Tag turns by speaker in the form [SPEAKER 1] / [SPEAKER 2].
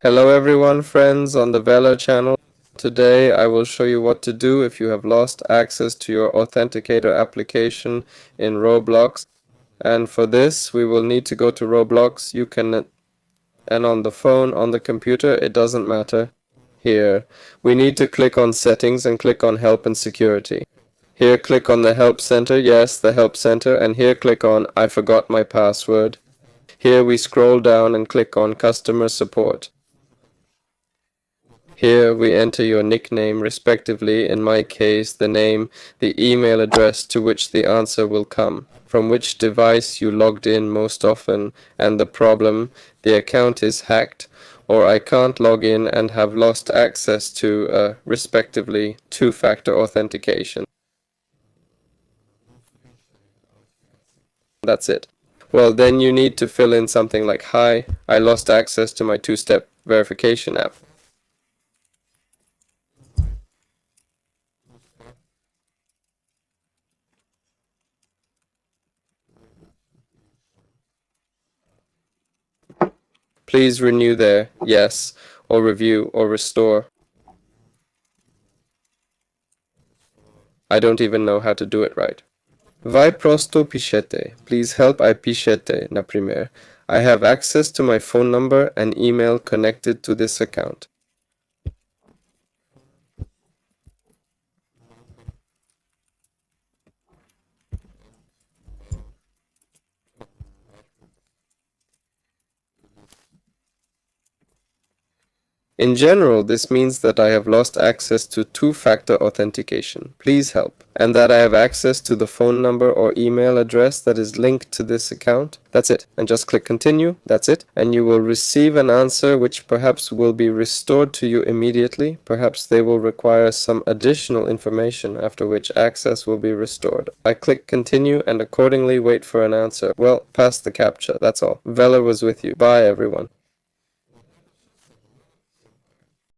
[SPEAKER 1] Hello everyone, friends on the Vela channel. Today I will show you what to do if you have lost access to your Authenticator application in Roblox. And for this we will need to go to Roblox. And on the phone, on the computer, it doesn't matter. Here, we need to click on Settings and click on Help and Security. Here click on the Help Center, yes, the Help Center, and here click on I forgot my password. Here we scroll down and click on Customer Support. Here we enter your nickname respectively, in my case the name, the email address to which the answer will come, from which device you logged in most often, and the problem, the account is hacked, or I can't log in and have lost access to, respectively, two-factor authentication. That's it. Well, then you need to fill in something like, "Hi, I lost access to my two-step verification app." Please renew there, yes, or review, or restore. I don't even know how to do it right. Vai prosto pichete. Please help I pichete, na primer. I have access to my phone number and email connected to this account. In general, this means that I have lost access to two-factor authentication. Please help. And that I have access to the phone number or email address that is linked to this account. That's it. And just click continue. That's it. And you will receive an answer which perhaps will be restored to you immediately. Perhaps they will require some additional information, after which access will be restored. I click continue and accordingly wait for an answer. Well, pass the captcha. That's all. Vela was with you. Bye everyone.